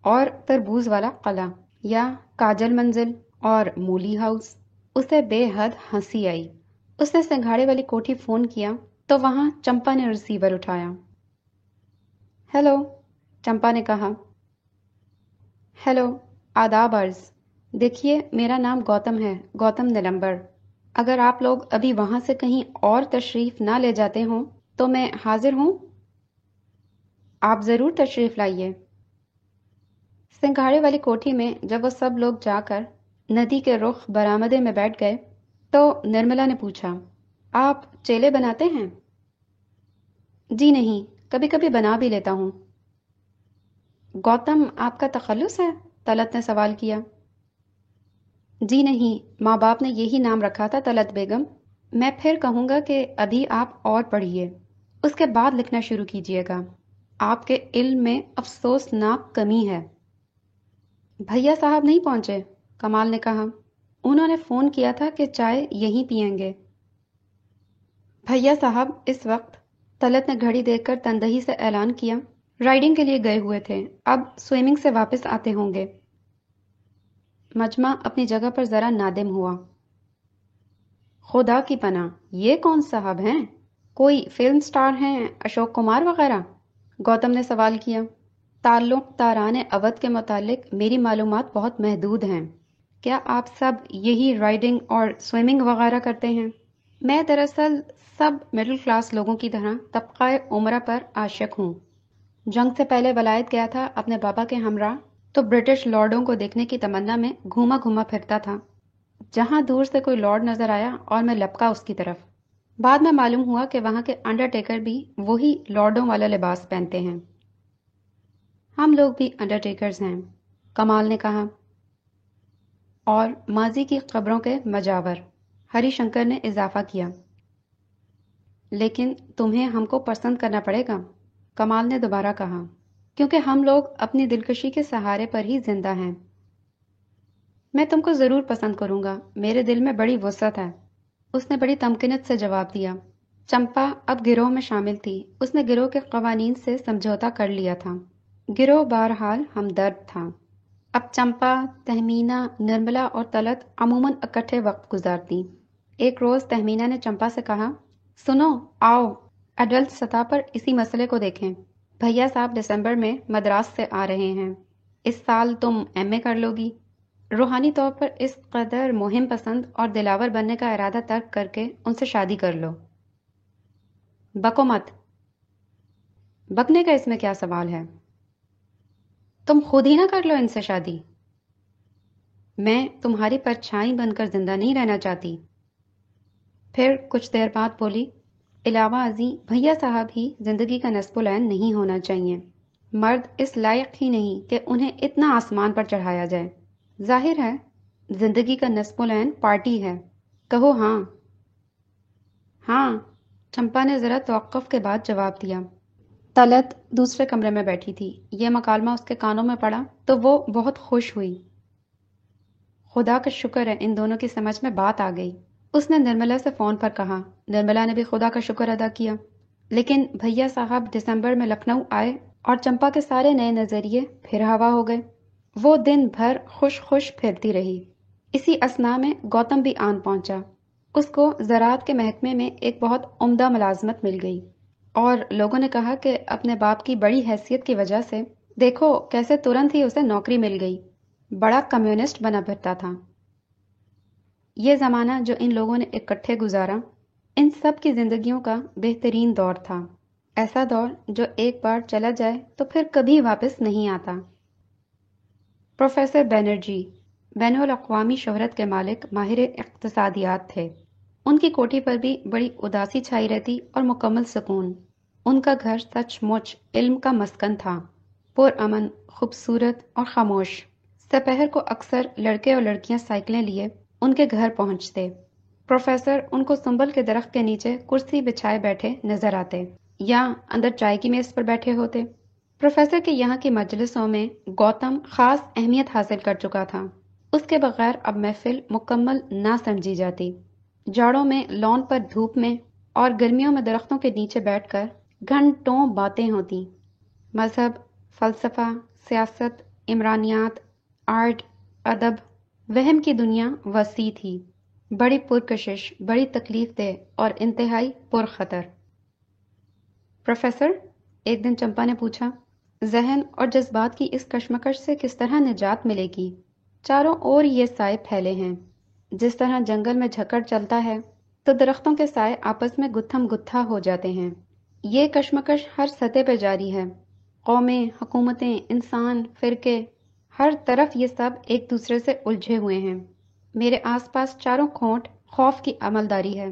اور تربوز والا قلعہ یا کاجل منزل اور مولی ہاؤس۔ اسے بے حد ہنسی آئی۔ اس نے سنگھاڑے والی کوٹھی فون کیا تو وہاں چمپا نے ریسیور اٹھایا۔ ہیلو، چمپا نے کہا۔ ہیلو، آداب عرض۔ دیکھیے، میرا نام گوتم ہے، گوتم نلمبر۔ اگر آپ لوگ ابھی وہاں سے کہیں اور تشریف نہ لے جاتے ہوں تو میں حاضر ہوں۔ آپ ضرور تشریف لائیے۔ سنگھاڑے والی کوٹھی میں جب وہ سب لوگ جا کر ندی کے رخ برآمدے میں بیٹھ گئے تو نرملا نے پوچھا، آپ چیلے بناتے ہیں؟ جی نہیں، کبھی کبھی بنا بھی لیتا ہوں۔ گوتم آپ کا تخلص ہے؟ طلعت نے سوال کیا۔ جی نہیں، ماں باپ نے یہی نام رکھا تھا طلعت بیگم۔ میں پھر کہوں گا کہ ابھی آپ اور پڑھیے، اس کے بعد لکھنا شروع کیجیے گا۔ آپ کے علم میں افسوسناک کمی ہے۔ بھیا صاحب نہیں پہنچے؟ کمال نے کہا۔ انہوں نے فون کیا تھا کہ چائے یہیں پئیں گے۔ بھیا صاحب اس وقت، طلعت نے گھڑی دیکھ کر تندہی سے اعلان کیا، رائڈنگ کے لیے گئے ہوئے تھے، اب سوئمنگ سے واپس آتے ہوں گے۔ مجمع اپنی جگہ پر ذرا نادم ہوا۔ خدا کی پناہ، یہ کون صاحب ہیں؟ کوئی فلم سٹار ہیں، اشوک کمار وغیرہ؟ گوتم نے سوال کیا۔ تعلق داران اودھ کے متعلق میری معلومات بہت محدود ہیں۔ کیا آپ سب یہی رائڈنگ اور سوئمنگ وغیرہ کرتے ہیں؟ میں دراصل سب مڈل کلاس لوگوں کی طرح طبقہ عمرہ پر عاشق ہوں۔ جنگ سے پہلے ولایت گیا تھا اپنے بابا کے ہمراہ، تو برٹش لارڈوں کو دیکھنے کی تمنا میں گھوما گھوما پھرتا تھا۔ جہاں دور سے کوئی لارڈ نظر آیا اور میں لپکا اس کی طرف۔ بعد میں معلوم ہوا کہ وہاں کے انڈرٹیکر بھی وہی لارڈوں والا لباس پہنتے ہیں۔ ہم لوگ بھی انڈرٹیکرز ہیں، کمال نے کہا۔ اور ماضی کی قبروں کے مجاور، ہری شنکر نے اضافہ کیا۔ لیکن تمہیں ہم کو پسند کرنا پڑے گا، کمال نے دوبارہ کہا، کیونکہ ہم لوگ اپنی دلکشی کے سہارے پر ہی زندہ ہیں۔ میں تم کو ضرور پسند کروں گا، میرے دل میں بڑی وسعت ہے، اس نے بڑی تمکنت سے جواب دیا۔ چمپا اب گروہ میں شامل تھی، اس نے گروہ کے قوانین سے سمجھوتا کر لیا تھا۔ گروہ بہرحال ہمدرد تھا۔ اب چمپا، تہمینہ، نرملا اور طلعت عموماً اکٹھے وقت گزارتی۔ ایک روز تہمینہ نے چمپا سے کہا، سنو، آؤ ایڈلٹ سطح پر اسی مسئلے کو دیکھیں۔ بھیا صاحب دسمبر میں مدراس سے آ رہے ہیں، اس سال تم ایم اے کر لو گی۔ روحانی طور پر اس قدر مہم پسند اور دلاور بننے کا ارادہ ترک کر کے ان سے شادی کر لو۔ بکو مت۔ بکنے کا اس میں کیا سوال ہے؟ تم خود ہی نہ کر لو ان سے شادی۔ میں تمہاری پرچھائی بن کر زندہ نہیں رہنا چاہتی۔ پھر کچھ دیر بعد بولی، علاوہ ازیں بھیا صاحب ہی زندگی کا نصب العین نہیں ہونا چاہیے۔ مرد اس لائق ہی نہیں کہ انہیں اتنا آسمان پر چڑھایا جائے۔ ظاہر ہے زندگی کا نصب العین پارٹی ہے، کہو ہاں۔ ہاں، چمپا نے ذرا توقف کے بعد جواب دیا۔ طلعت دوسرے کمرے میں بیٹھی تھی، یہ مکالمہ اس کے کانوں میں پڑا تو وہ بہت خوش ہوئی۔ خدا کا شکر ہے ان دونوں کی سمجھ میں بات آ گئی، اس نے نرملا سے فون پر کہا۔ نرملا نے بھی خدا کا شکر ادا کیا۔ لیکن بھیا صاحب دسمبر میں لکھنؤ آئے اور چمپا کے سارے نئے نظریے پھر ہوا ہو گئے۔ وہ دن بھر خوش خوش پھرتی رہی۔ اسی اثناء میں گوتم بھی آن پہنچا۔ اس کو زراعت کے محکمے میں ایک بہت عمدہ ملازمت مل گئی، اور لوگوں نے کہا کہ اپنے باپ کی بڑی حیثیت کی وجہ سے دیکھو کیسے ترنت ہی اسے نوکری مل گئی۔ بڑا کمیونسٹ بنا پھرتا تھا۔ یہ زمانہ جو ان لوگوں نے اکٹھے گزارا، ان سب کی زندگیوں کا بہترین دور تھا، ایسا دور جو ایک بار چلا جائے تو پھر کبھی واپس نہیں آتا۔ پروفیسر بینرجی بین الاقوامی شہرت کے مالک ماہر اقتصادیات تھے۔ ان کی کوٹھی پر بھی بڑی اداسی چھائی رہتی اور مکمل سکون۔ ان کا گھر سچ مچ علم کا مسکن تھا، پرامن، خوبصورت اور خاموش۔ دوپہر کو اکثر لڑکے اور لڑکیاں سائیکلیں لیے ان کے گھر پہنچتے۔ پروفیسر ان کو سنبل کے درخت کے نیچے کرسی بچھائے بیٹھے نظر آتے یا اندر چائے کی میز پر بیٹھے ہوتے۔ پروفیسر کے یہاں کی مجلسوں میں گوتم خاص اہمیت حاصل کر چکا تھا، اس کے بغیر اب محفل مکمل نہ سمجھی جاتی۔ جاڑوں میں لان پر دھوپ میں اور گرمیوں میں درختوں کے نیچے بیٹھ کر گھنٹوں باتیں ہوتی، مذہب، فلسفہ، سیاست، عمرانیات، آرٹ، ادب، وہم کی دنیا وسیع تھی، بڑی پرکشش، بڑی تکلیف دہ اور انتہائی پرخطر۔ پروفیسر، ایک دن چمپا نے پوچھا، ذہن اور جذبات کی اس کشمکش سے کس طرح نجات ملے گی؟ چاروں اور یہ سائے پھیلے ہیں، جس طرح جنگل میں جھکڑ چلتا ہے تو درختوں کے سائے آپس میں گتھم گتھا ہو جاتے ہیں، یہ کشمکش ہر سطح پہ جاری ہے۔ قومیں، حکومتیں، انسان، فرقے، ہر طرف یہ سب ایک دوسرے سے الجھے ہوئے ہیں۔ میرے آس پاس چاروں کھونٹ خوف کی عملداری ہے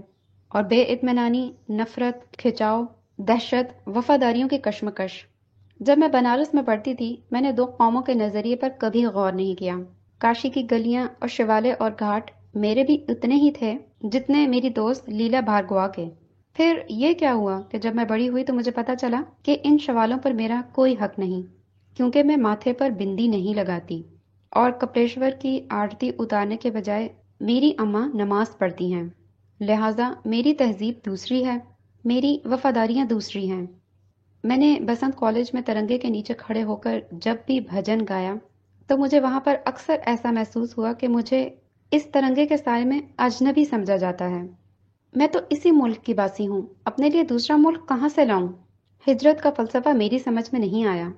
اور بے اطمینانی، نفرت، کھچاؤ، دہشت، وفاداریوں کی کشمکش۔ جب میں بنارس میں پڑھتی تھی، میں نے دو قوموں کے نظریے پر کبھی غور نہیں کیا۔ کاشی کی گلیاں اور شیوالے اور گھاٹ میرے بھی اتنے ہی تھے جتنے میری دوست لیلا بھارگوا کے۔ پھر یہ کیا ہوا کہ جب میں بڑی ہوئی تو مجھے پتا چلا کہ ان شوالوں پر میرا کوئی حق نہیں، کیونکہ میں ماتھے پر بندی نہیں لگاتی اور کپڑیشور کی آرتی اتارنے کے بجائے میری اماں نماز پڑھتی ہیں، لہٰذا میری تہذیب دوسری ہے، میری وفاداریاں دوسری ہیں۔ میں نے بسنت کالج میں ترنگے کے نیچے کھڑے ہو کر جب بھی بھجن گایا تو مجھے وہاں پر اکثر ایسا محسوس ہوا کہ مجھے اس ترنگے کے سائے میں اجنبی سمجھا جاتا ہے۔ میں تو اسی ملک کی باسی ہوں، اپنے لیے دوسرا ملک کہاں سے لاؤں؟ ہجرت کا فلسفہ میری سمجھ میں نہیں آیا۔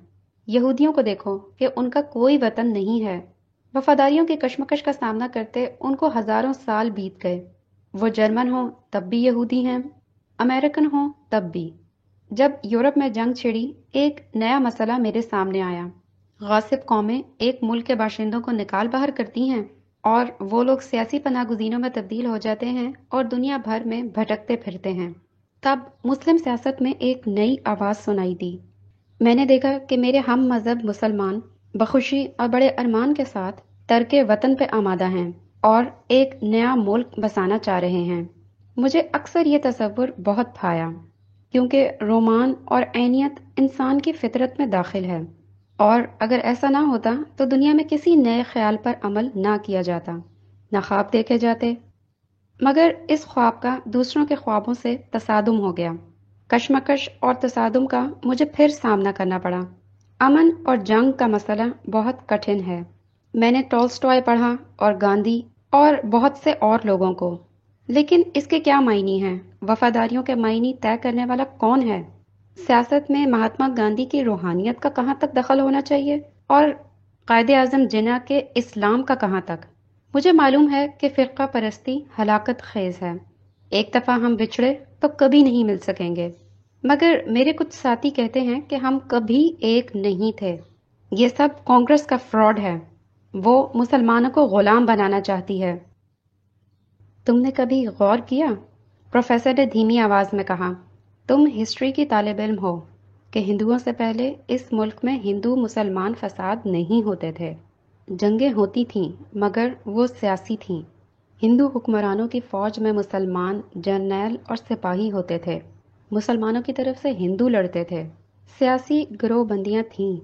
یہودیوں کو دیکھو کہ ان کا کوئی وطن نہیں ہے، وفاداریوں کی کشمکش کا سامنا کرتے ان کو ہزاروں سال بیت گئے۔ وہ جرمن ہوں تب بھی یہودی ہیں، امریکن ہوں تب بھی۔ جب یورپ میں جنگ چھڑی، ایک نیا مسئلہ میرے سامنے آیا۔ غاصب قومیں ایک ملک کے باشندوں کو نکال باہر کرتی ہیں اور وہ لوگ سیاسی پناہ گزینوں میں تبدیل ہو جاتے ہیں اور دنیا بھر میں بھٹکتے پھرتے ہیں۔ تب مسلم سیاست میں ایک نئی آواز سنائی دی۔ میں نے دیکھا کہ میرے ہم مذہب مسلمان بخوشی اور بڑے ارمان کے ساتھ ترک وطن پہ آمادہ ہیں اور ایک نیا ملک بسانا چاہ رہے ہیں۔ مجھے اکثر یہ تصور بہت بھایا، کیونکہ رومان اور عینیت انسان کی فطرت میں داخل ہے، اور اگر ایسا نہ ہوتا تو دنیا میں کسی نئے خیال پر عمل نہ کیا جاتا، نہ خواب دیکھے جاتے۔ مگر اس خواب کا دوسروں کے خوابوں سے تصادم ہو گیا۔ کشمکش اور تصادم کا مجھے پھر سامنا کرنا پڑا۔ امن اور جنگ کا مسئلہ بہت کٹھن ہے۔ میں نے ٹولسٹائے پڑھا اور گاندھی اور بہت سے اور لوگوں کو، لیکن اس کے کیا معنی ہیں؟ وفاداریوں کے معنی طے کرنے والا کون ہے؟ سیاست میں مہاتما گاندھی کی روحانیت کا کہاں تک دخل ہونا چاہیے اور قائد اعظم جناح کے اسلام کا کہاں تک؟ مجھے معلوم ہے کہ فرقہ پرستی ہلاکت خیز ہے، ایک دفعہ ہم بچھڑے تو کبھی نہیں مل سکیں گے، مگر میرے کچھ ساتھی کہتے ہیں کہ ہم کبھی ایک نہیں تھے، یہ سب کانگریس کا فراڈ ہے، وہ مسلمانوں کو غلام بنانا چاہتی ہے۔ تم نے کبھی غور کیا؟ پروفیسر نے دھیمی آواز میں کہا، تم ہسٹری کی طالب علم ہو، کہ ہندوؤں سے پہلے اس ملک میں ہندو مسلمان فساد نہیں ہوتے تھے، جنگیں ہوتی تھیں مگر وہ سیاسی تھیں۔ ہندو حکمرانوں کی فوج میں مسلمان جرنیل اور سپاہی ہوتے تھے، مسلمانوں کی طرف سے ہندو لڑتے تھے، سیاسی گروہ بندیاں تھیں۔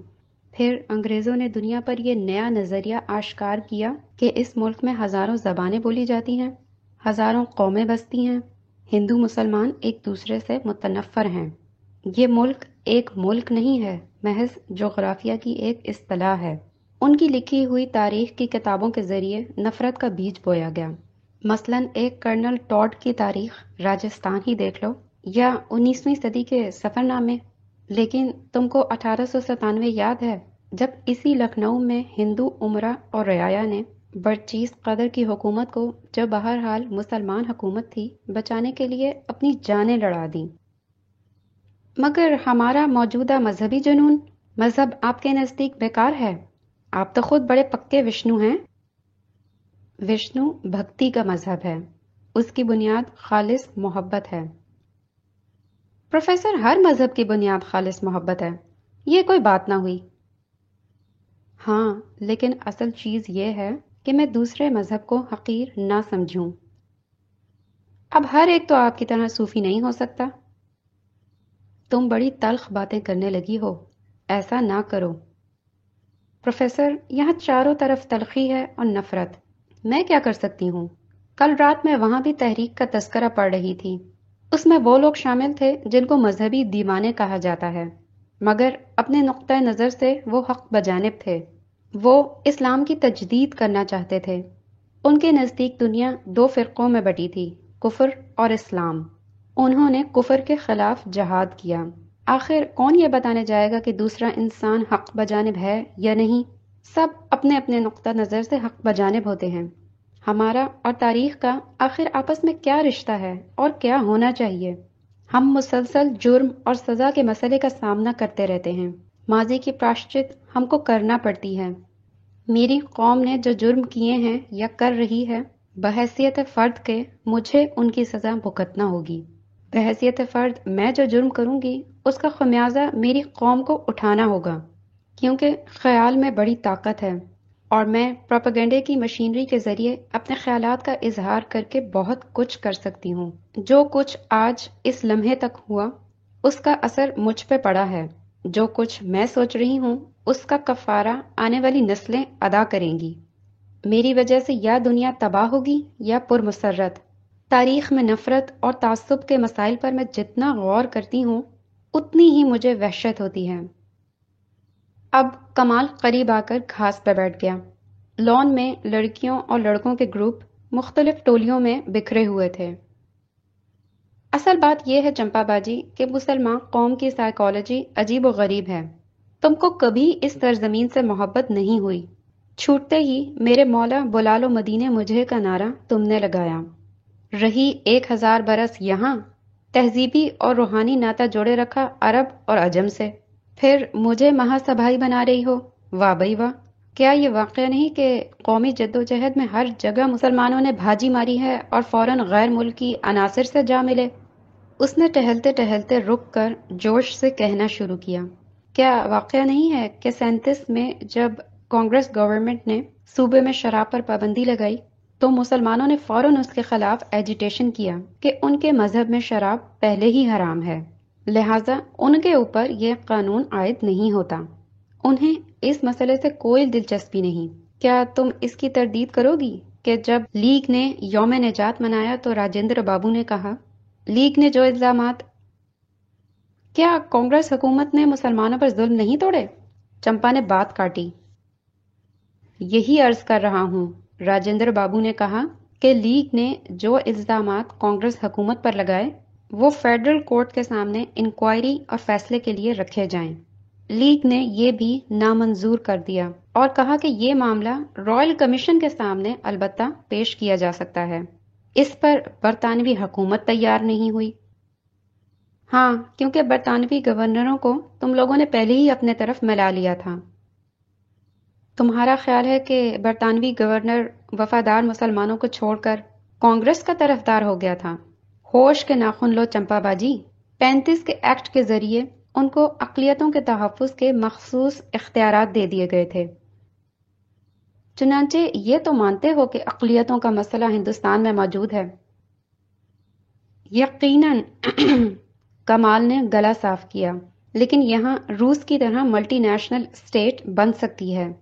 پھر انگریزوں نے دنیا پر یہ نیا نظریہ آشکار کیا کہ اس ملک میں ہزاروں زبانیں بولی جاتی ہیں، ہزاروں قومیں بستی ہیں، ہندو مسلمان ایک دوسرے سے متنفر ہیں۔ یہ ملک ایک ملک نہیں ہے، محض جغرافیہ کی ایک اصطلاح ہے۔ ان کی لکھی ہوئی تاریخ کی کتابوں کے ذریعے نفرت کا بیج بویا گیا۔ مثلاً ایک کرنل ٹاڈ کی تاریخ راجستھان ہی دیکھ لو، یا 19ویں صدی کے سفر نامے۔ لیکن تم کو 1897 یاد ہے، جب اسی لکھنؤ میں ہندو امرا اور رعایا نے برچیز قدر کی حکومت کو، جو بہرحال مسلمان حکومت تھی، بچانے کے لیے اپنی جانیں لڑا دیں۔ مگر ہمارا موجودہ مذہبی جنون، مذہب آپ کے نزدیک بیکار ہے؟ آپ تو خود بڑے پکے وشنو ہیں۔ وشنو بھکتی کا مذہب ہے، اس کی بنیاد خالص محبت ہے۔ پروفیسر، ہر مذہب کی بنیاد خالص محبت ہے، یہ کوئی بات نہ ہوئی۔ ہاں، لیکن اصل چیز یہ ہے کہ میں دوسرے مذہب کو حقیر نہ سمجھوں۔ اب ہر ایک تو آپ کی طرح صوفی نہیں ہو سکتا۔ تم بڑی تلخ باتیں کرنے لگی ہو، ایسا نہ کرو۔ پروفیسر، یہاں چاروں طرف تلخی ہے اور نفرت، میں کیا کر سکتی ہوں؟ کل رات میں وہاں بھی تحریک کا تذکرہ پڑھ رہی تھی، اس میں وہ لوگ شامل تھے جن کو مذہبی دیوانے کہا جاتا ہے، مگر اپنے نقطۂ نظر سے وہ حق بجانب تھے۔ وہ اسلام کی تجدید کرنا چاہتے تھے۔ ان کے نزدیک دنیا دو فرقوں میں بٹی تھی، کفر اور اسلام۔ انہوں نے کفر کے خلاف جہاد کیا۔ آخر کون یہ بتانے جائے گا کہ دوسرا انسان حق بجانب ہے یا نہیں؟ سب اپنے اپنے نقطہ نظر سے حق بجانب ہوتے ہیں۔ ہمارا اور تاریخ کا آخر آپس میں کیا رشتہ ہے اور کیا ہونا چاہیے؟ ہم مسلسل جرم اور سزا کے مسئلے کا سامنا کرتے رہتے ہیں۔ ماضی کی پراشچت ہم کو کرنا پڑتی ہے۔ میری قوم نے جو جرم کیے ہیں یا کر رہی ہے، بحیثیت فرد کے مجھے ان کی سزا بھگتنا ہوگی۔ بحیثیت فرد میں جو جرم کروں گی اس کا خمیازہ میری قوم کو اٹھانا ہوگا، کیونکہ خیال میں بڑی طاقت ہے اور میں پروپیگنڈے کی مشینری کے ذریعے اپنے خیالات کا اظہار کر کے بہت کچھ کر سکتی ہوں۔ جو کچھ آج اس لمحے تک ہوا اس کا اثر مجھ پہ پڑا ہے۔ جو کچھ میں سوچ رہی ہوں اس کا کفارہ آنے والی نسلیں ادا کریں گی۔ میری وجہ سے یا دنیا تباہ ہوگی یا پرمسرت۔ تاریخ میں نفرت اور تعصب کے مسائل پر میں جتنا غور کرتی ہوں اتنی ہی مجھے وحشت ہوتی ہے۔ اب کمال قریب آ کر گھاس پہ بیٹھ گیا۔ لان میں لڑکیوں اور لڑکوں کے گروپ مختلف ٹولیوں میں بکھرے ہوئے تھے۔ اصل بات یہ ہے چمپا باجی کہ مسلمان قوم کی سائیکالوجی عجیب و غریب ہے۔ تم کو کبھی اس سرزمین سے محبت نہیں ہوئی۔ چھوٹتے ہی میرے مولا بلا لو مدینے مجھے کا نعرہ تم نے لگایا۔ رہی 1000 برس یہاں، تہذیبی اور روحانی ناطہ جوڑے رکھا عرب اور عجم سے، پھر مجھے مہاسبھائی بنا رہی ہو۔ واہ بھائی واہ! کیا یہ واقعہ نہیں کہ قومی جدوجہد میں ہر جگہ مسلمانوں نے بھاجی ماری ہے اور فوراً غیر ملکی عناصر سے جا ملے؟ اس نے ٹہلتے ٹہلتے رک کر جوش سے کہنا شروع کیا، کیا واقعہ نہیں ہے کہ 37 میں جب کانگریس گورنمنٹ نے صوبے میں شراب پر پابندی لگائی تو مسلمانوں نے فوراً اس کے خلاف ایجیٹیشن کیا کہ ان کے مذہب میں شراب پہلے ہی حرام ہے، لہٰذا ان کے اوپر یہ قانون عائد نہیں ہوتا۔ انہیں اس مسئلے سے کوئی دلچسپی نہیں۔ کیا تم اس کی تردید کرو گی کہ جب لیگ نے یوم نجات منایا تو راجندر بابو نے کہا، لیگ نے جو الزامات، کیا کانگریس حکومت نے مسلمانوں پر ظلم نہیں توڑے؟ چمپا نے بات کاٹی۔ یہی عرض کر رہا ہوں، راجندر بابو نے کہا کہ لیگ نے جو الزامات کانگریس حکومت پر لگائے وہ فیڈرل کورٹ کے سامنے انکوائری اور فیصلے کے لیے رکھے جائیں۔ لیگ نے یہ بھی نامنظور کر دیا اور کہا کہ یہ معاملہ رائل کمیشن کے سامنے البتہ پیش کیا جا سکتا ہے۔ اس پر برطانوی حکومت تیار نہیں ہوئی۔ ہاں، کیونکہ برطانوی گورنروں کو تم لوگوں نے پہلے ہی اپنے طرف ملا لیا تھا۔ تمہارا خیال ہے کہ برطانوی گورنر وفادار مسلمانوں کو چھوڑ کر کانگریس کا طرفدار ہو گیا تھا؟ ہوش کے ناخن لو چمپا باجی۔ 35 کے ایکٹ کے ذریعے ان کو اقلیتوں کے تحفظ کے مخصوص اختیارات دے دیے گئے تھے۔ چنانچہ یہ تو مانتے ہو کہ اقلیتوں کا مسئلہ ہندوستان میں موجود ہے؟ یقیناً کمال نے گلا صاف کیا، لیکن یہاں روس کی طرح ملٹی نیشنل اسٹیٹ بن سکتی ہے۔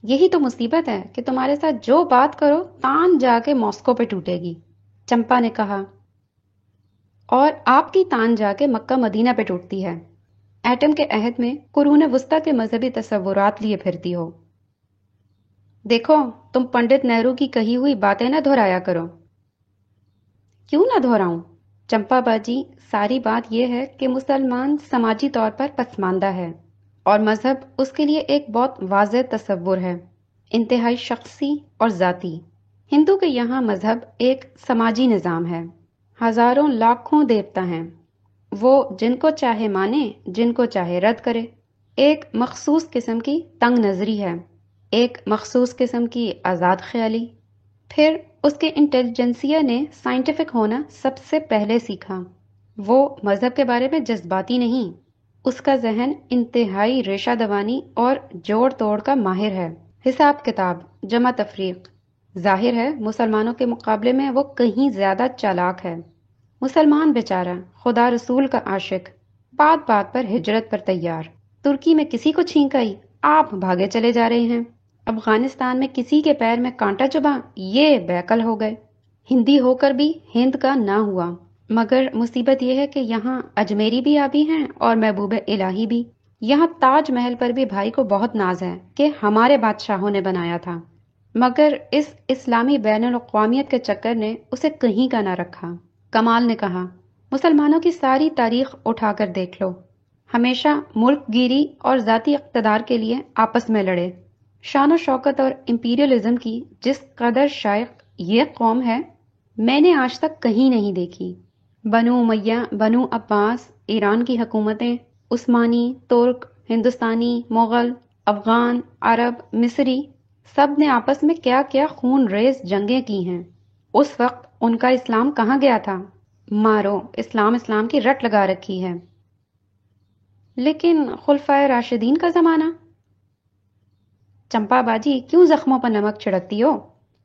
یہی تو مصیبت ہے کہ تمہارے ساتھ جو بات کرو تان جا کے ماسکو پہ ٹوٹے گی، چمپا نے کہا، اور آپ کی تان جا کے مکہ مدینہ پہ ٹوٹتی ہے۔ ایٹم کے عہد میں قرون وسطیٰ کے مذہبی تصورات لیے پھرتی ہو۔ دیکھو، تم پنڈت نہرو کی کہی ہوئی باتیں نہ دہرایا کرو۔ کیوں نہ دہراؤں؟ چمپا باجی، ساری بات یہ ہے کہ مسلمان سماجی طور پر پسماندہ ہے اور مذہب اس کے لیے ایک بہت واضح تصور ہے، انتہائی شخصی اور ذاتی۔ ہندو کے یہاں مذہب ایک سماجی نظام ہے، ہزاروں لاکھوں دیوتا ہیں، وہ جن کو چاہے مانے جن کو چاہے رد کرے۔ ایک مخصوص قسم کی تنگ نظری ہے، ایک مخصوص قسم کی آزاد خیالی۔ پھر اس کے انٹیلیجنسیا نے سائنٹیفک ہونا سب سے پہلے سیکھا۔ وہ مذہب کے بارے میں جذباتی نہیں، اس کا ذہن انتہائی ریشہ دوانی اور جوڑ توڑ کا ماہر ہے، حساب کتاب، جمع تفریق۔ ظاہر ہے مسلمانوں کے مقابلے میں وہ کہیں زیادہ چالاک ہے۔ مسلمان بیچارہ خدا رسول کا عاشق، بات بات پر ہجرت پر تیار۔ ترکی میں کسی کو چھینک آئی، آپ بھاگے چلے جا رہے ہیں۔ افغانستان میں کسی کے پیر میں کانٹا چبھا، یہ بیکل ہو گئے۔ ہندی ہو کر بھی ہند کا نہ ہوا۔ مگر مصیبت یہ ہے کہ یہاں اجمیری بھی آبی ہیں اور محبوب الہی بھی۔ یہاں تاج محل پر بھی بھائی کو بہت ناز ہے کہ ہمارے بادشاہوں نے بنایا تھا، مگر اس اسلامی بین الاقوامیت کے چکر نے اسے کہیں کا نہ رکھا۔ کمال نے کہا، مسلمانوں کی ساری تاریخ اٹھا کر دیکھ لو، ہمیشہ ملک گیری اور ذاتی اقتدار کے لیے آپس میں لڑے۔ شان و شوکت اور امپیریلزم کی جس قدر شائق یہ قوم ہے، میں نے آج تک کہیں نہیں دیکھی۔ بنو امیہ، بنو عباس، ایران کی حکومتیں، عثمانی، ترک، ہندوستانی، مغل، افغان، عرب، مصری، سب نے آپس میں کیا کیا خون ریز جنگیں کی ہیں۔ اس وقت ان کا اسلام کہاں گیا تھا؟ مارو، اسلام اسلام کی رٹ لگا رکھی ہے۔ لیکن خلفائے راشدین کا زمانہ؟ چمپا باجی کیوں زخموں پر نمک چھڑکتی ہو؟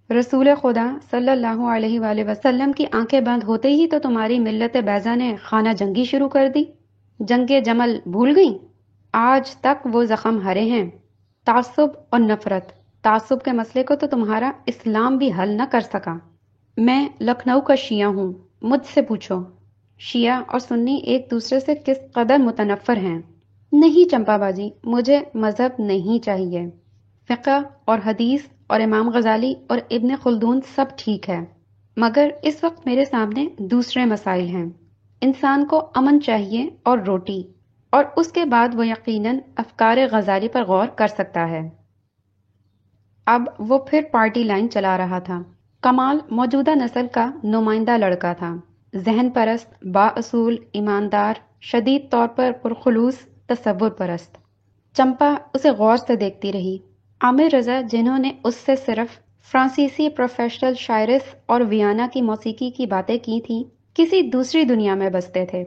رسول خدا صلی اللہ علیہ وآلہ وسلم کی آنکھیں بند ہوتے ہی تو تمہاری ملت بیضا نے خانہ جنگی شروع کر دی۔ جنگ جمل بھول گئیں؟ آج تک وہ زخم ہرے ہیں۔ تعصب اور نفرت، تعصب کے مسئلے کو تو تمہارا اسلام بھی حل نہ کر سکا۔ میں لکھنؤ کا شیعہ ہوں، مجھ سے پوچھو شیعہ اور سنی ایک دوسرے سے کس قدر متنفر ہیں۔ نہیں چمپا باجی، مجھے مذہب نہیں چاہیے۔ فقہ اور حدیث اور امام غزالی اور ابن خلدون سب ٹھیک ہے، مگر اس وقت میرے سامنے دوسرے مسائل ہیں۔ انسان کو امن چاہیے اور روٹی، اور اس کے بعد وہ یقیناً افکار غزالی پر غور کر سکتا ہے۔ اب وہ پھر پارٹی لائن چلا رہا تھا۔ کمال موجودہ نسل کا نمائندہ لڑکا تھا، ذہن پرست، با اصول، ایماندار، شدید طور پر پرخلوص، تصور پرست۔ چمپا اسے غور سے دیکھتی رہی۔ عامر رضا جنہوں نے اس سے صرف فرانسیسی پروفیشنل شاعرس اور ویانا کی موسیقی کی باتیں کی تھیں، کسی دوسری دنیا میں بستے تھے۔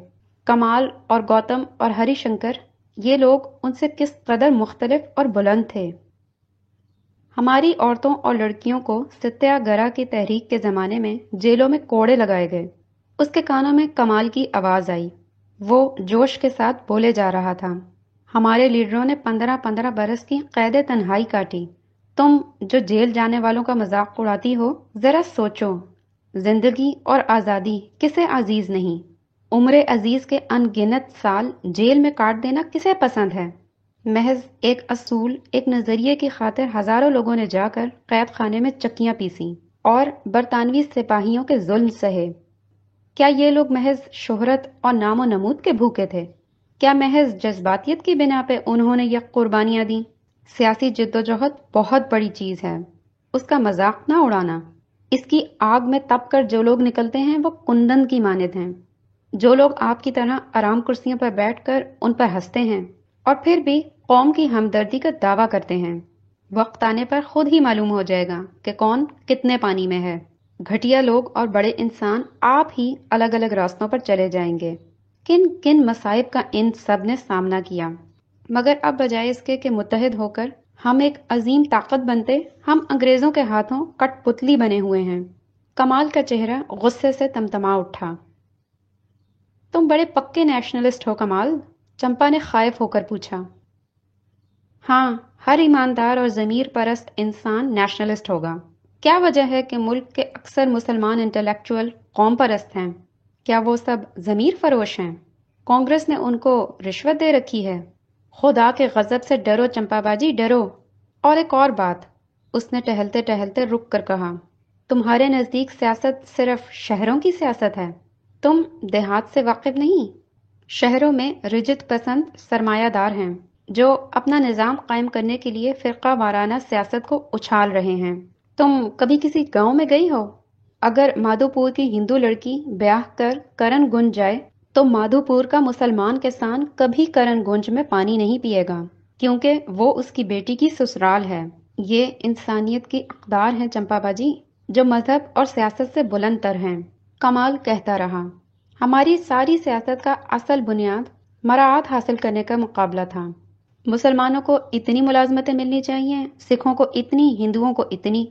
کمال اور گوتم اور ہری شنکر، یہ لوگ ان سے کس قدر مختلف اور بلند تھے۔ ہماری عورتوں اور لڑکیوں کو ستیہ گرہ کی تحریک کے زمانے میں جیلوں میں کوڑے لگائے گئے۔ اس کے کانوں میں کمال کی آواز آئی، وہ جوش کے ساتھ بولے جا رہا تھا۔ ہمارے لیڈروں نے 15 برس کی قید تنہائی کاٹی۔ تم جو جیل جانے والوں کا مذاق اڑاتی ہو، ذرا سوچو، زندگی اور آزادی کسے عزیز نہیں؟ عمر عزیز کے ان گنت سال جیل میں کاٹ دینا کسے پسند ہے؟ محض ایک اصول، ایک نظریے کی خاطر ہزاروں لوگوں نے جا کر قید خانے میں چکیاں پیسیں اور برطانوی سپاہیوں کے ظلم سہے۔ کیا یہ لوگ محض شہرت اور نام و نمود کے بھوکے تھے؟ کیا محض جذباتیت کی بنا پہ انہوں نے یہ قربانیاں دیں؟ سیاسی جدوجہد بہت بڑی چیز ہے، اس کا مذاق نہ اڑانا۔ اس کی آگ میں تپ کر جو لوگ نکلتے ہیں وہ کندن کی مانند ہیں۔ جو لوگ آپ کی طرح آرام کرسیوں پر بیٹھ کر ان پر ہنستے ہیں اور پھر بھی قوم کی ہمدردی کا دعویٰ کرتے ہیں، وقت آنے پر خود ہی معلوم ہو جائے گا کہ کون کتنے پانی میں ہے۔ گھٹیا لوگ اور بڑے انسان آپ ہی الگ الگ راستوں پر چلے جائیں گے۔ کن کن مصائب کا ان سب نے سامنا کیا، مگر اب بجائے اس کے کہ متحد ہو کر ہم ایک عظیم طاقت بنتے، ہم انگریزوں کے ہاتھوں کٹ پتلی بنے ہوئے ہیں۔ کمال کا چہرہ غصے سے تمتما اٹھا۔ تم بڑے پکے نیشنلسٹ ہو کمال؟ چمپا نے خائف ہو کر پوچھا۔ ہاں، ہر ایماندار اور ضمیر پرست انسان نیشنلسٹ ہوگا۔ کیا وجہ ہے کہ ملک کے اکثر مسلمان انٹلیکچوئل قوم پرست ہیں؟ کیا وہ سب ضمیر فروش ہیں؟ کانگریس نے ان کو رشوت دے رکھی ہے؟ خدا کے غضب سے ڈرو چمپا باجی، ڈرو۔ اور ایک اور بات، اس نے ٹہلتے ٹہلتے رک کر کہا، تمہارے نزدیک سیاست صرف شہروں کی سیاست ہے؟ تم دیہات سے واقف نہیں؟ شہروں میں رجت پسند سرمایہ دار ہیں جو اپنا نظام قائم کرنے کے لیے فرقہ وارانہ سیاست کو اچھال رہے ہیں۔ تم کبھی کسی گاؤں میں گئی ہو؟ اگر مادھو پور کی ہندو لڑکی بیاہ کر کرن گنج جائے تو مادھو پور کا مسلمان کسان کبھی کرن گنج میں پانی نہیں پیے گا، کیونکہ وہ اس کی بیٹی کی سسرال ہے۔ یہ انسانیت کی اقدار ہیں چمپا باجی، جو مذہب اور سیاست سے بلند تر ہیں۔ کمال کہتا رہا، ہماری ساری سیاست کا اصل بنیاد مراعات حاصل کرنے کا مقابلہ تھا۔ مسلمانوں کو اتنی ملازمتیں ملنی چاہیے، سکھوں کو اتنی، ہندوؤں کو اتنی۔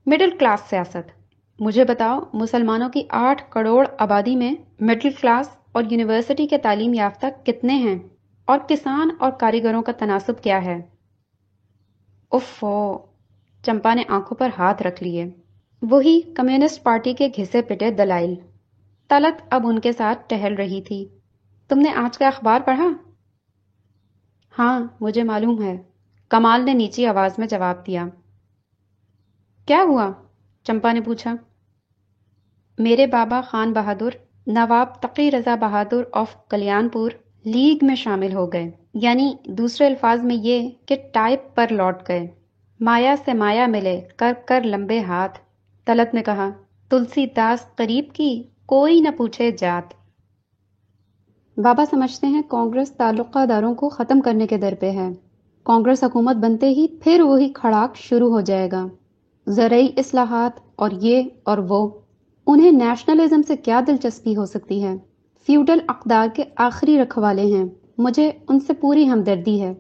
مڈل کلاس سیاست۔ مجھے بتاؤ، مسلمانوں کی 8 کروڑ آبادی میں مڈل کلاس اور یونیورسٹی کے تعلیم یافتہ کتنے ہیں، اور کسان اور کاریگروں کا تناسب کیا ہے؟ اوفو، چمپا نے آنکھوں پر ہاتھ رکھ لیے۔ وہی کمیونسٹ پارٹی کے گھسے پٹے دلائل۔ طلعت اب ان کے ساتھ ٹہل رہی تھی۔ تم نے آج کا اخبار پڑھا؟ ہاں مجھے معلوم ہے، کمال نے نیچی آواز میں جواب دیا۔ کیا ہوا؟ چمپا نے پوچھا۔ میرے بابا خان بہادر، نواب تقی رضا بہادر آف کلیان پور، لیگ میں شامل ہو گئے، یعنی دوسرے الفاظ میں یہ کہ ٹائپ پر لوٹ گئے۔ مایا سے مایا ملے، کر کر لمبے ہاتھ، طلعت نے کہا۔ تلسی داس قریب کی، کوئی نہ پوچھے جات۔ بابا سمجھتے ہیں کانگریس تعلقہ داروں کو ختم کرنے کے در پہ ہے۔ کانگریس حکومت بنتے ہی پھر وہی کھڑاک شروع ہو جائے گا، زرعی اصلاحات اور یہ اور وہ۔ انہیں نیشنلزم سے کیا دلچسپی ہو سکتی ہے؟ فیوڈل اقدار کے آخری رکھوالے ہیں، مجھے ان سے پوری ہمدردی ہے۔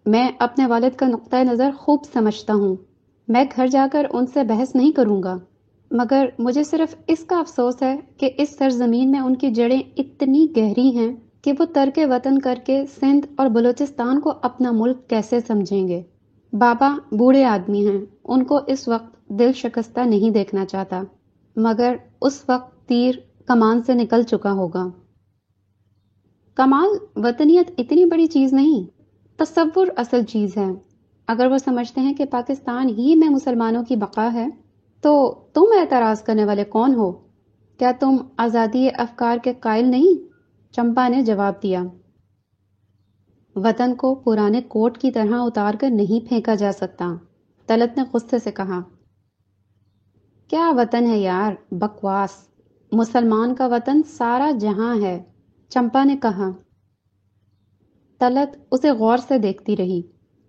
میں اپنے والد کا نقطۂ نظر خوب سمجھتا ہوں، میں گھر جا کر ان سے بحث نہیں کروں گا، مگر مجھے صرف اس کا افسوس ہے کہ اس سرزمین میں ان کی جڑیں اتنی گہری ہیں کہ وہ ترک وطن کر کے سندھ اور بلوچستان کو اپنا ملک کیسے سمجھیں گے۔ بابا بوڑھے آدمی ہیں، ان کو اس وقت دل شکستہ نہیں دیکھنا چاہتا، مگر اس وقت تیر کمان سے نکل چکا ہوگا۔ کمال، وطنیت اتنی بڑی چیز نہیں، تصور اصل چیز ہے۔ اگر وہ سمجھتے ہیں کہ پاکستان ہی میں مسلمانوں کی بقا ہے تو تم اعتراض کرنے والے کون ہو؟ کیا تم آزادی افکار کے قائل نہیں؟ چمپا نے جواب دیا۔ وطن کو پرانے کوٹ کی طرح اتار کر نہیں پھینکا جا سکتا، طلعت نے غصے سے کہا۔ کیا وطن ہے یار، بکواس، مسلمان کا وطن سارا جہاں ہے، چمپا نے کہا۔ طلعت اسے غور سے دیکھتی رہی۔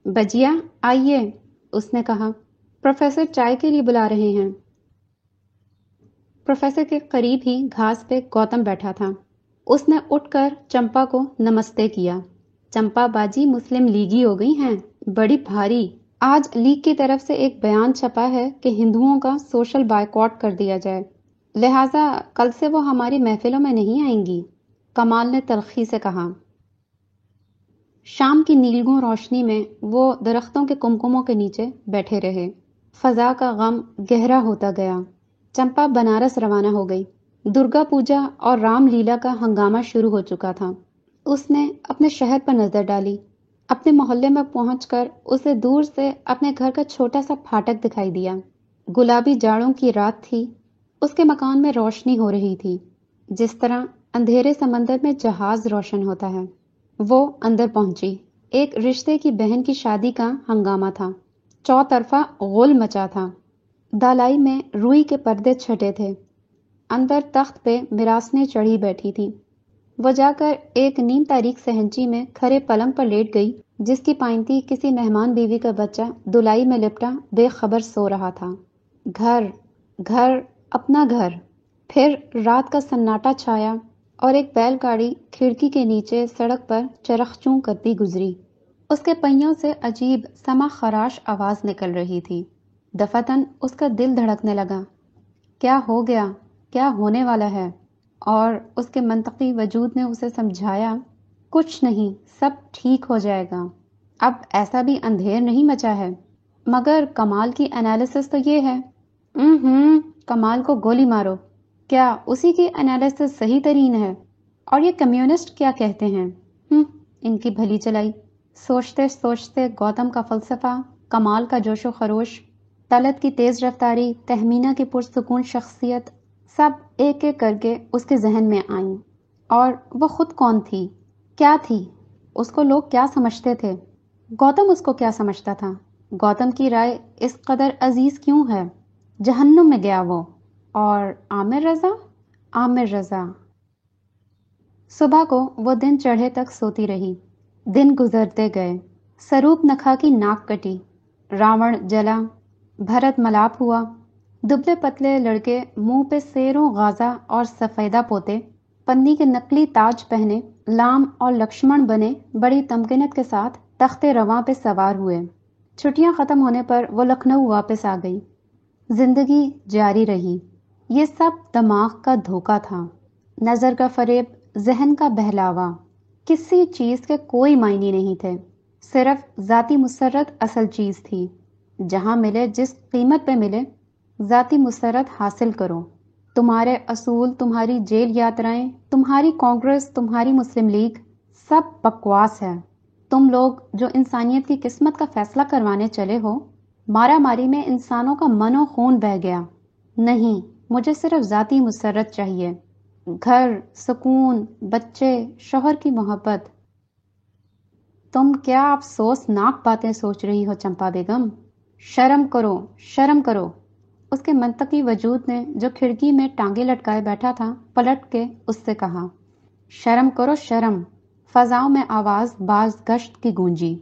بجیا آئیے، اس نے کہا، پروفیسر چائے کے لیے بلا رہے ہیں۔ پروفیسر کے قریب ہی گھاس پہ گوتم بیٹھا تھا۔ اس نے اٹھ کر چمپا کو نمستے کیا۔ چمپا باجی مسلم لیگی ہو گئی ہیں، بڑی بھاری۔ آج لیگ کی طرف سے ایک بیان چھپا ہے کہ ہندوؤں کا سوشل بائیکاٹ کر دیا جائے، لہٰذا کل سے وہ ہماری محفلوں میں نہیں آئیں گی، کمال نے تلخی سے کہا۔ شام کی نیلگوں روشنی میں وہ درختوں کے کمکموں کے نیچے بیٹھے رہے۔ فضا کا غم گہرا ہوتا گیا۔ چمپا بنارس روانہ ہو گئی۔ درگا پوجا اور رام لیلا کا ہنگامہ شروع ہو چکا تھا۔ اس نے اپنے شہر پر نظر ڈالی۔ اپنے محلے میں پہنچ کر اسے دور سے اپنے گھر کا چھوٹا سا پھاٹک دکھائی دیا۔ گلابی جاڑوں کی رات تھی، اس کے مکان میں روشنی ہو رہی تھی، جس طرح اندھیرے سمندر میں جہاز روشن ہوتا ہے۔ وہ اندر پہنچی۔ ایک رشتے کی بہن کی شادی کا ہنگامہ تھا، چوطرفہ غل مچا تھا۔ دالائی میں روئی کے پردے چھٹے تھے۔ اندر تخت پہ مراسنیں چڑھی بیٹھی تھی۔ وہ جا کر ایک نیم تاریک صحنچی میں کھڑے پلنگ پر لیٹ گئی، جس کی پائنتی کسی مہمان بیوی کا بچہ دلائی میں لپٹا بے خبر سو رہا تھا۔ گھر، گھر، اپنا گھر۔ پھر رات کا سناٹا چھایا اور ایک بیل گاڑی کھڑکی کے نیچے سڑک پر چرخ چوں کرتی گزری۔ اس کے پہیوں سے عجیب سما خراش آواز نکل رہی تھی۔ دفعتاً اس کا دل دھڑکنے لگا۔ کیا ہو گیا؟ کیا ہونے والا ہے؟ اور اس کے منطقی وجود نے اسے سمجھایا، کچھ نہیں، سب ٹھیک ہو جائے گا، اب ایسا بھی اندھیر نہیں مچا ہے۔ مگر کمال کی انالیسس تو یہ ہے۔ کمال کو گولی مارو، کیا اسی کی انالیسس صحیح ترین ہے؟ اور یہ کمیونسٹ کیا کہتے ہیں؟ ان کی بھلی چلائی۔ سوچتے سوچتے گوتم کا فلسفہ، کمال کا جوش و خروش، طلعت کی تیز رفتاری، تہمینہ کی پرسکون شخصیت، سب ایک ایک کر کے اس کے ذہن میں آئیں۔ اور وہ خود کون تھی؟ کیا تھی؟ اس کو لوگ کیا سمجھتے تھے؟ گوتم اس کو کیا سمجھتا تھا؟ گوتم کی رائے اس قدر عزیز کیوں ہے؟ جہنم میں گیا وہ۔ اور عامر رضا؟ عامر رضا۔ صبح کو وہ دن چڑھے تک سوتی رہی۔ دن گزرتے گئے۔ سروپ نکھا کی ناک کٹی، راون جلا، بھرت ملاپ ہوا۔ دبلے پتلے لڑکے منہ پہ سیروں غازہ اور سفیدہ پوتے، پنی کے نقلی تاج پہنے، لام اور لکشمن بنے بڑی تمکنت کے ساتھ تخت رواں پہ سوار ہوئے۔ چھٹیاں ختم ہونے پر وہ لکھنؤ واپس آ گئی۔ زندگی جاری رہی۔ یہ سب دماغ کا دھوکہ تھا، نظر کا فریب، ذہن کا بہلاوا۔ کسی چیز کے کوئی معنی نہیں تھے، صرف ذاتی مسرت اصل چیز تھی۔ جہاں ملے، جس قیمت پہ ملے، ذاتی مسرت حاصل کرو۔ تمہارے اصول، تمہاری جیل یاترائیں، تمہاری کانگریس، تمہاری مسلم لیگ، سب بکواس ہے۔ تم لوگ جو انسانیت کی قسمت کا فیصلہ کروانے چلے ہو، مارا ماری میں انسانوں کا من و خون بہہ گیا۔ نہیں، مجھے صرف ذاتی مسرت چاہیے، گھر، سکون، بچے، شوہر کی محبت۔ تم کیا افسوس ناک باتیں سوچ رہی ہو چمپا بیگم؟ شرم کرو، شرم کرو۔ اس کے منطقی وجود نے جو کھڑکی میں ٹانگیں لٹکائے بیٹھا تھا پلٹ کے اس سے کہا، شرم کرو شرم۔ فضاؤں میں آواز باز گشت کی گونجی۔